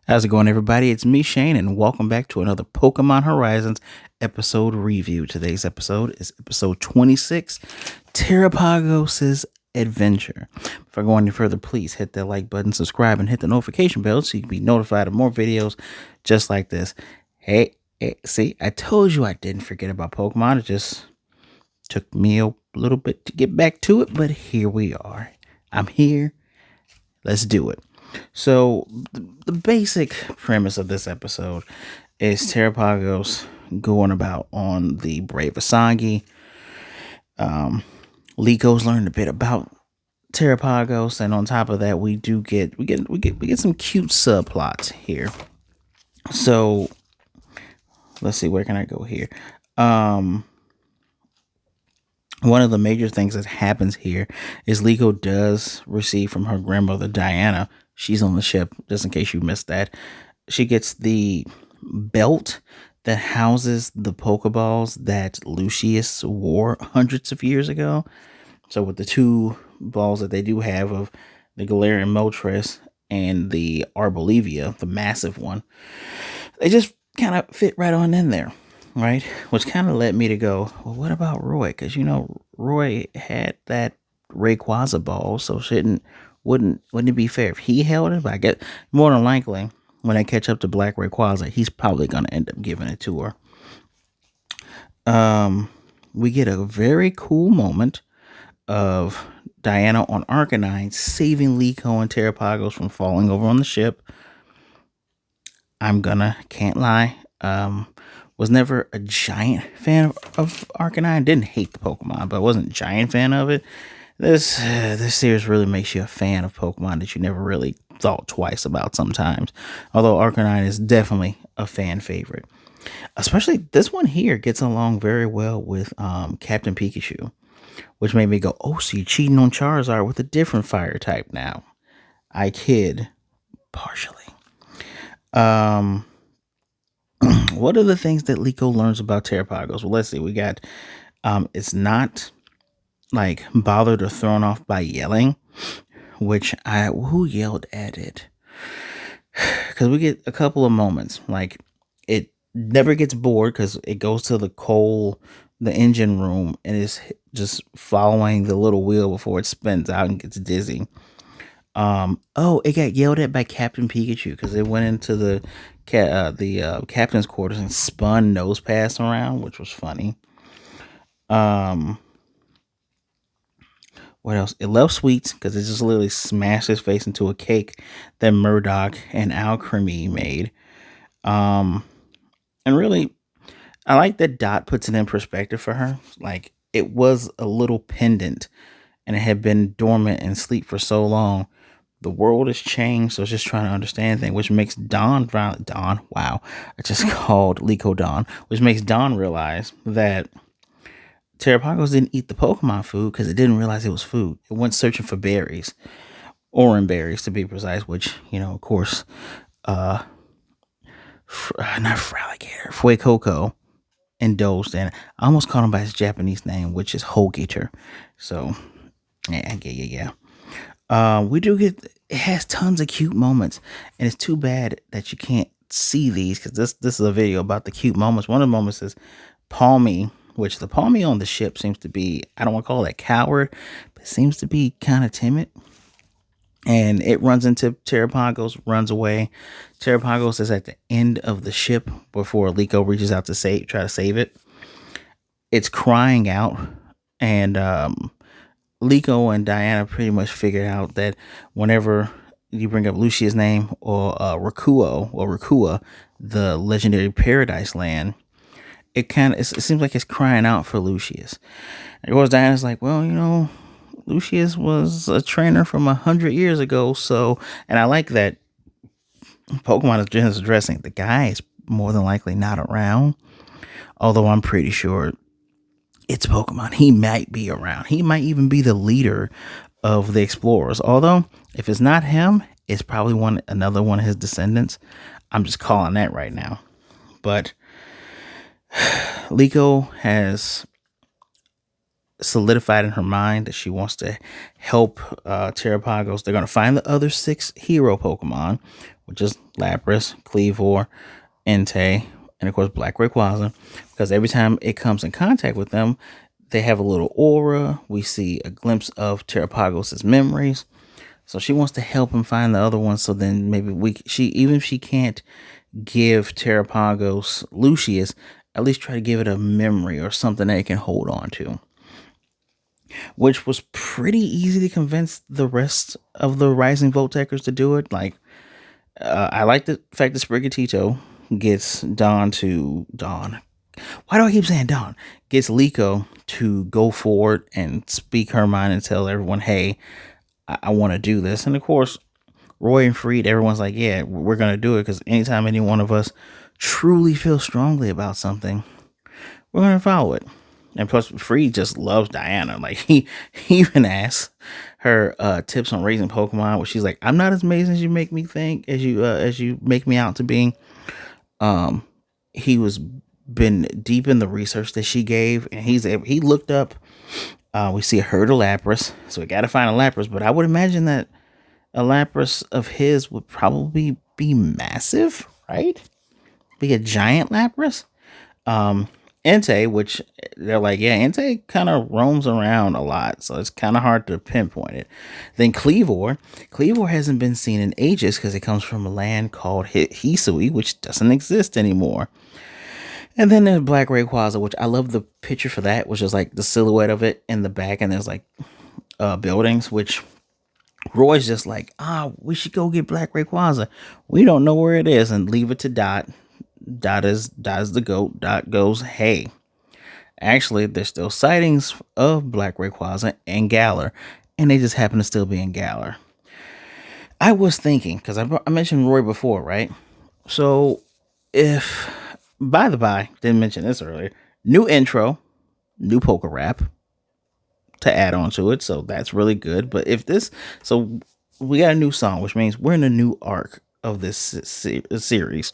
How's it going, everybody? It's me, Shane, and welcome back to another Pokemon Horizons episode review. Today's episode is episode 26, Terapagos' Adventure. Before I go any further, please hit that like button, subscribe, and hit the notification bell so you can be notified of more videos just like this. Hey, see, I told you I didn't forget about Pokemon. It just took me a little bit to get back to it, but here we are. I'm here. Let's do it. So, the basic premise of this episode is Terapagos going about on the Brave Asangi. Liko's learned a bit about Terapagos, and on top of that, we get some cute subplots here. So, let's see, where can I go here? One of the major things that happens here is Liko does receive from her grandmother Diana. She's on the ship, just in case you missed that. She gets the belt that houses the Pokeballs that Lucius wore hundreds of years ago. So with the two balls that they do have of the Galarian Moltres and the Arbolevia, the massive one, they just kind of fit right on in there, right? Which kind of led me to go, well, what about Roy? Because Roy had that Rayquaza ball, so wouldn't it be fair if he held it? But I get more than likely when I catch up to Black Rayquaza, he's probably gonna end up giving it to her. We get a very cool moment of Diana on Arcanine saving Liko and Terapagos from falling over on the ship. Can't lie. Was never a giant fan of Arcanine. Didn't hate the Pokemon, but wasn't a giant fan of it. This series really makes you a fan of Pokemon that you never really thought twice about sometimes. Although Arcanine is definitely a fan favorite. Especially this one here gets along very well with Captain Pikachu, which made me go, oh, so you're cheating on Charizard with a different fire type now. I kid, partially. What are the things that Liko learns about Terapagos? Well, let's see. We got it's not like bothered or thrown off by yelling, which who yelled at it? Because we get a couple of moments like it never gets bored because it goes to the engine room, and it's just following the little wheel before it spins out and gets dizzy. It got yelled at by Captain Pikachu because it went into the captain's quarters and spun nose pass around, which was funny. What else? It loves sweets because it just literally smashed his face into a cake that Murdoch and Alchemy made. And really, I like that Dot puts it in perspective for her. Like, it was a little pendant and it had been dormant in sleep for so long. The world has changed, so it's just trying to understand things, which makes Don, wow, I just called Liko Don, which makes Don realize that Terapagos didn't eat the Pokemon food because it didn't realize it was food. It went searching for berries, orange berries to be precise, which, of course, not Fraligator, Fuecoco indulged in. I almost called him by his Japanese name, which is Hogator. So, yeah. We do get, it has tons of cute moments, and it's too bad that you can't see these because this is a video about the cute moments. One of the moments is Palmy, which the Palmy on the ship seems to be, I don't want to call it a coward, but seems to be kind of timid. And it runs into Terapagos, runs away. Terapagos is at the end of the ship before Liko reaches out to try to save it. It's crying out, and Liko and Diana pretty much figured out that whenever you bring up Lucia's name or Rakua, the legendary paradise land, it seems like it's crying out for Lucius. And of course, Diana's like, well, Lucius was a trainer from 100 years ago, so, and I like that Pokemon is just addressing the guy is more than likely not around, although I'm pretty sure it's Pokemon. He might be around. He might even be the leader of the explorers. Although, if it's not him, it's probably another one of his descendants. I'm just calling that right now. But Liko has solidified in her mind that she wants to help Terapagos. They're going to find the other 6 hero Pokemon, which is Lapras, Cleavor, Entei, and of course Black Rayquaza, because every time it comes in contact with them, they have a little aura. We see a glimpse of Terapagos' memories. So she wants to help him find the other one. So then maybe she even if she can't give Terapagos Lucius, at least try to give it a memory or something that it can hold on to. Which was pretty easy to convince the rest of the Rising Voltekers to do it. Like, I like the fact that Sprigatito gets Dawn. Why do I keep saying Dawn? Gets Liko to go forward and speak her mind and tell everyone, hey, I want to do this. And of course, Roy and Freed, everyone's like, yeah, we're going to do it, because anytime any one of us truly feels strongly about something, we're going to follow it. And plus, Freed just loves Diana. Like, he even asks her tips on raising Pokemon, where she's like, I'm not as amazing as you make me think, as you make me out to be. He was been deep in the research that she gave, and he looked up. We see a herd of Lapras, so we got to find a Lapras. But I would imagine that a Lapras of his would probably be massive, right? Be a giant Lapras. Entei, which they're like, yeah, Entei kind of roams around a lot, so it's kind of hard to pinpoint it. Then Cleavor. Cleavor hasn't been seen in ages because it comes from a land called Hisui, which doesn't exist anymore. And then there's Black Rayquaza, which I love the picture for that, which is like the silhouette of it in the back, and there's like buildings, which Roy's just like, we should go get Black Rayquaza. We don't know where it is, and leave it to Dot. Dot is the goat. Dot goes, hey, actually, there's still sightings of Black Rayquaza and Galar, and they just happen to still be in Galar. I was thinking, because I mentioned Roy before, right? So, if, by the by, didn't mention this earlier, new intro, new Poke Rap to add on to it, so that's really good. But if this, so we got a new song, which means we're in a new arc of this series.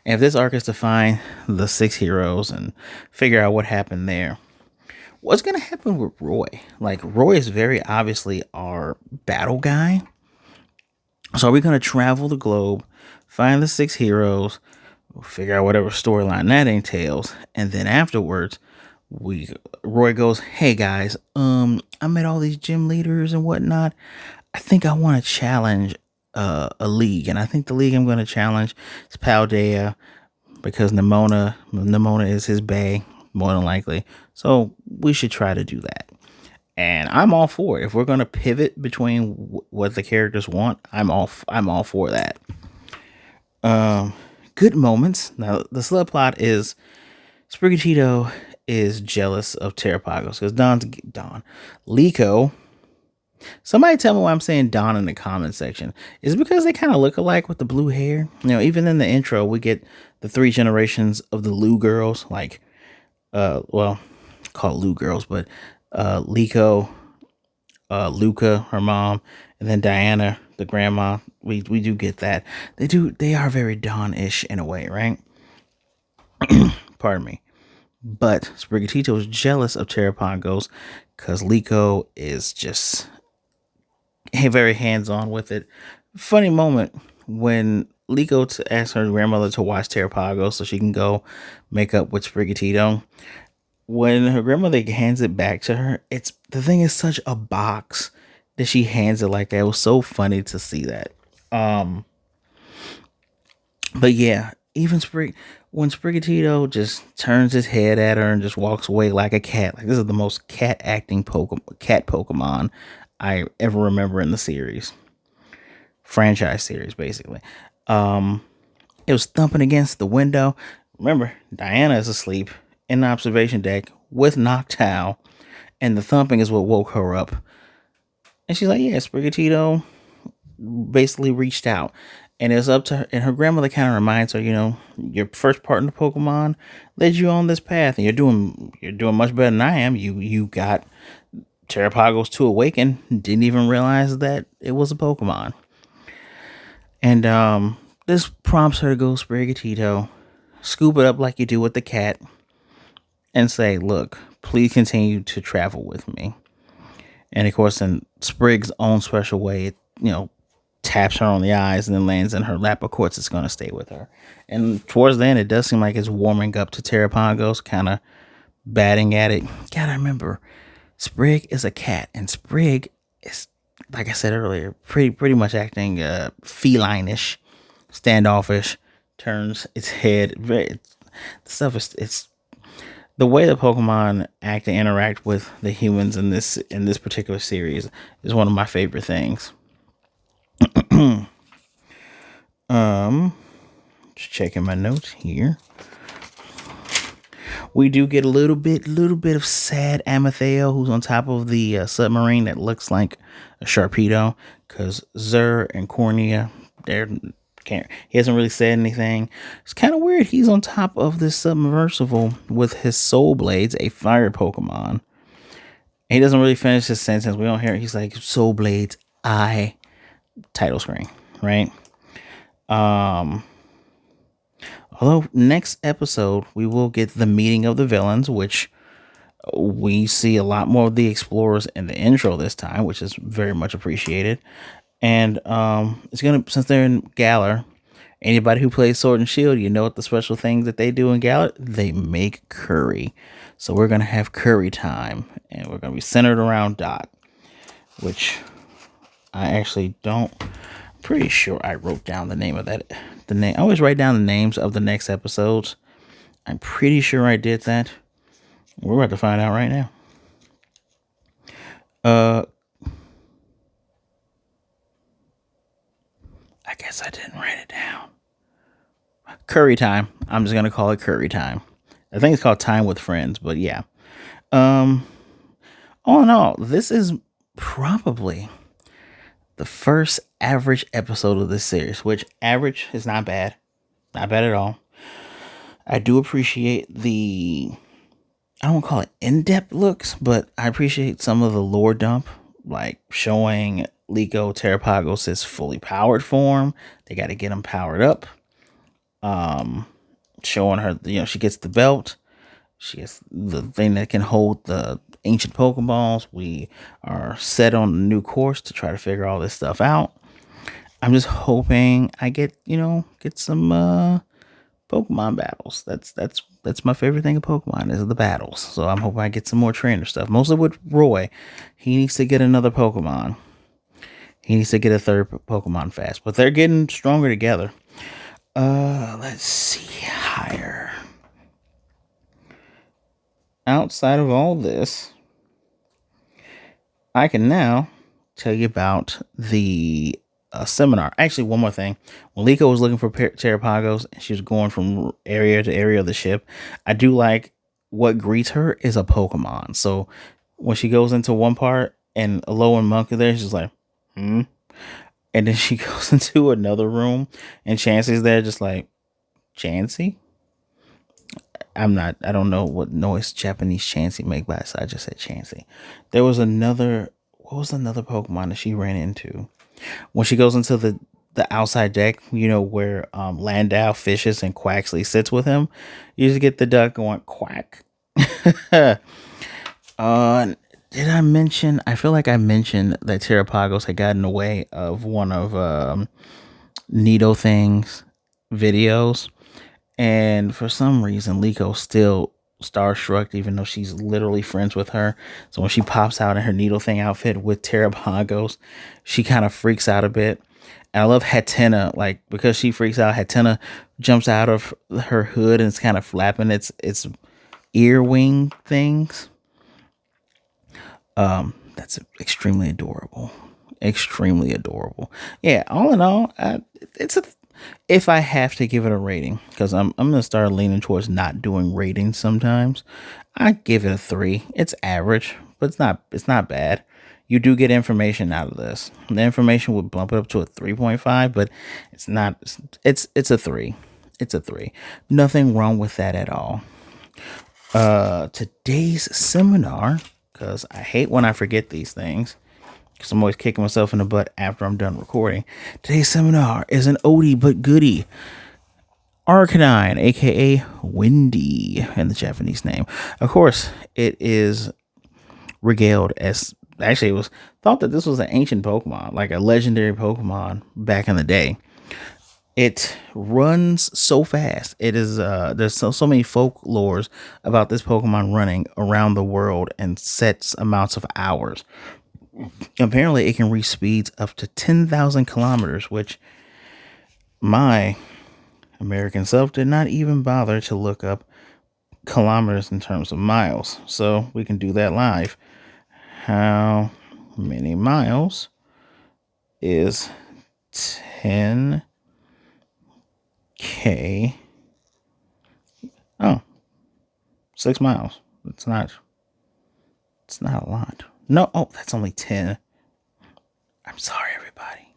And if this arc is to find the 6 heroes and figure out what happened there, what's going to happen with Roy? Like, Roy is very obviously our battle guy. So are we going to travel the globe, find the 6 heroes, figure out whatever storyline that entails, and then afterwards, Roy goes, hey guys, I met all these gym leaders and whatnot. I think I want to challenge a league, and I think the league I'm going to challenge is Paldea, because Nimona is his bae, more than likely. So we should try to do that. And I'm all for it. If we're going to pivot between what the characters want, I'm all for that. Good moments. Now, the subplot is Sprigatito is jealous of Terapagos because Liko. Somebody tell me why I'm saying Dawn in the comment section. Is it because they kind of look alike with the blue hair? You know, even in the intro, we get the 3 generations of the Lou girls, like, called Lou girls, but Liko, Luca, her mom, and then Diana, the grandma. We do get that. They are very Dawn-ish in a way, right? Pardon me. But Sprigatito is jealous of Terapagos because Liko is just very hands-on with it. Funny moment when Liko asks her grandmother to watch Terapagos so she can go make up with Sprigatito. When her grandmother hands it back to her, the thing is such a box that she hands it like that. It was so funny to see that. But yeah, even when Sprigatito just turns his head at her and just walks away like a cat, like this is the most cat acting cat Pokemon I ever remember in the series, franchise series, basically. It was thumping against the window. Remember, Diana is asleep in the observation deck with Noctowl, and the thumping is what woke her up. And she's like, yeah, Sprigatito basically reached out. And it's up to her, and her grandmother kind of reminds her, you know, your first partner Pokemon led you on this path, and you're doing much better than I am. You got Terapagos to awaken, didn't even realize that it was a Pokemon. And this prompts her to go Sprigatito, scoop it up like you do with the cat, and say, look, please continue to travel with me. And of course, in Sprig's own special way, taps her on the eyes and then lands in her lap. Of course, it's going to stay with her. And towards the end, it does seem like it's warming up to Terapagos, kind of batting at it. Gotta remember, Sprig is a cat, and Sprig is, like I said earlier, pretty much acting feline-ish, standoffish, turns its head. The stuff is it's the way the Pokemon act and interact with the humans in this particular series is one of my favorite things. Just checking my notes here. We do get a little bit of sad Amatheo, who's on top of the submarine that looks like a Sharpedo, because Zur and Cornea, he hasn't really said anything. It's kind of weird. He's on top of this submersible with his Soul Blades, a fire Pokemon. He doesn't really finish his sentence. We don't hear it. He's like, Soul Blades, title screen, right? Although next episode we will get the meeting of the villains, which we see a lot more of the explorers in the intro this time, which is very much appreciated. And it's gonna, since they're in Galar, anybody who plays Sword and Shield, you know what the special things that they do in Galar? They make curry. So we're gonna have curry time, and we're gonna be centered around Dot, which I actually don't. Pretty sure I wrote down the name of that. I always write down the names of the next episodes. I'm pretty sure I did that. We're about to find out right now. I guess I didn't write it down. Curry time. I'm just gonna call it curry time. I think it's called Time with Friends, but yeah. All in all, this is probably the first average episode of this series, which average is not bad. Not bad at all. I do appreciate I don't call it in-depth looks, but I appreciate some of the lore dump, like showing Liko Terapagos' fully powered form. They got to get him powered up. Showing her, she gets the belt. She gets the thing that can hold the ancient Pokeballs. We are set on a new course to try to figure all this stuff out. I'm just hoping I get some Pokemon battles. That's my favorite thing of Pokemon is the battles. So I'm hoping I get some more trainer stuff. Mostly with Roy. He needs to get another Pokemon. He needs to get a third Pokemon fast. But they're getting stronger together. Let's see higher. Outside of all this, I can now tell you about the seminar. Actually, one more thing. When Liko was looking for Terapagos, and she was going from area to area of the ship, I do like what greets her is a Pokemon. So when she goes into one part and Alolan Monk is there, she's like, And then she goes into another room and Chansey's there just like, Chansey? I don't know what noise Japanese Chansey make, but I just said Chansey. There was what was another Pokemon that she ran into? When she goes into the outside deck, where Landau fishes and Quaxley sits with him, you just get the duck going quack. Did I mention? I feel like I mentioned that Terapagos had gotten away of one of Nido Thing's videos, and for some reason, Liko still starstruck, even though she's literally friends with her. So when she pops out in her Needle Thing outfit with Terapagos, she kind of freaks out a bit. And I love Hatena, like, because she freaks out, Hatena jumps out of her hood and it's kind of flapping its ear wing things. That's extremely adorable. Extremely adorable. Yeah, all in all, if I have to give it a rating, because I'm gonna start leaning towards not doing ratings sometimes, I give it a 3. It's average, but it's not bad. You do get information out of this. The information would bump it up to a 3.5, but it's not. It's a 3. It's a 3. Nothing wrong with that at all. Today's seminar, because I hate when I forget these things, because I'm always kicking myself in the butt after I'm done recording. Today's seminar is an oldie but goodie. Arcanine, aka Windy, in the Japanese name. Of course, it is regaled as actually, it was thought that this was an ancient Pokemon, like a legendary Pokemon back in the day. It runs so fast. It is there's so many folklores about this Pokemon running around the world in sets amounts of hours. Apparently, it can reach speeds up to 10,000 kilometers, which my American self did not even bother to look up kilometers in terms of miles. So we can do that live. How many miles is 10K? Oh, 6 miles. It's not a lot. No, oh, that's only 10. I'm sorry, everybody.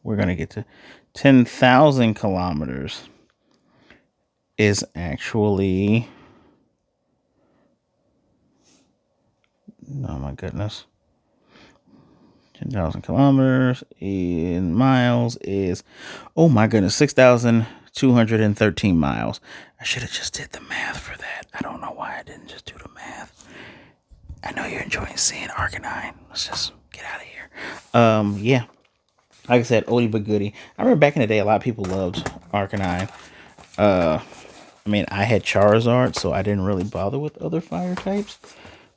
We're going to get to 10,000 kilometers is actually, oh my goodness. 10,000 kilometers in miles is, oh my goodness, 6,213 miles. I should have just did the math for that. I don't know why I didn't just do the math. I know you're enjoying seeing Arcanine. Let's just get out of here. Yeah. Like I said, oldie but goodie. I remember back in the day, a lot of people loved Arcanine. I mean, I had Charizard, so I didn't really bother with other fire types.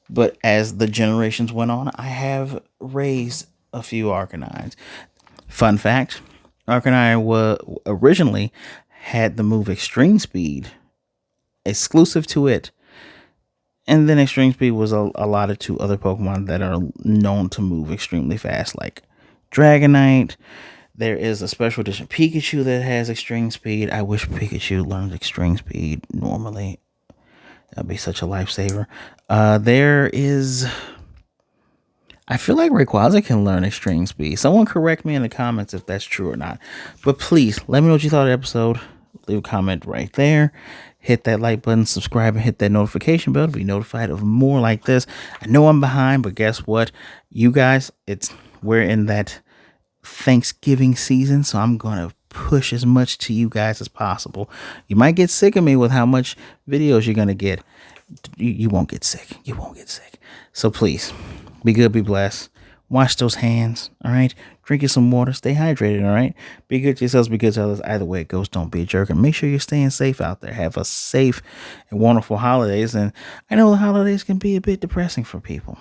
But as the generations went on, I have raised a few Arcanines. Fun fact, Arcanine originally had the move Extreme Speed exclusive to it. And then Extreme Speed was allotted to other Pokemon that are known to move extremely fast, like Dragonite. There is a special edition Pikachu that has Extreme Speed. I wish Pikachu learned Extreme Speed normally. That'd be such a lifesaver. There is... I feel like Rayquaza can learn Extreme Speed. Someone correct me in the comments if that's true or not. But please, let me know what you thought of the episode. Leave a comment right there. Hit that like button, subscribe, and hit that notification bell to be notified of more like this. I know I'm behind, but guess what? You guys, we're in that Thanksgiving season, so I'm going to push as much to you guys as possible. You might get sick of me with how much videos you're going to get. You won't get sick. You won't get sick. So please, be good, be blessed. Wash those hands, all right? Drink you some water. Stay hydrated, all right? Be good to yourselves, be good to others. Either way it goes, don't be a jerk. And make sure you're staying safe out there. Have a safe and wonderful holidays. And I know the holidays can be a bit depressing for people,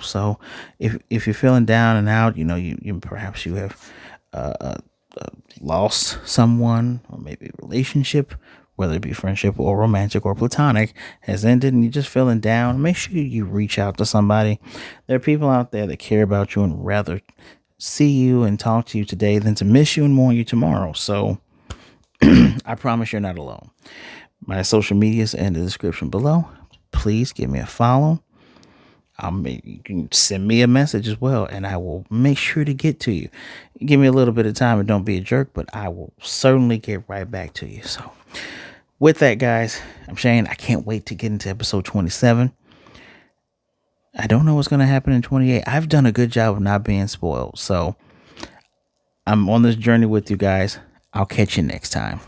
So if you're feeling down and out, you perhaps you have lost someone, or maybe a relationship, whether it be friendship or romantic or platonic, has ended and you're just feeling down, make sure you reach out to somebody. There are people out there that care about you and rather see you and talk to you today than to miss you and mourn you tomorrow. So I promise you're not alone. My social medias are in the description below. Please give me a follow. You can send me a message as well, and I will make sure to get to you. Give me a little bit of time and don't be a jerk, but I will certainly get right back to you. So with that, guys, I'm Shane. I can't wait to get into episode 27. I don't know what's going to happen in 28. I've done a good job of not being spoiled. So I'm on this journey with you guys. I'll catch you next time.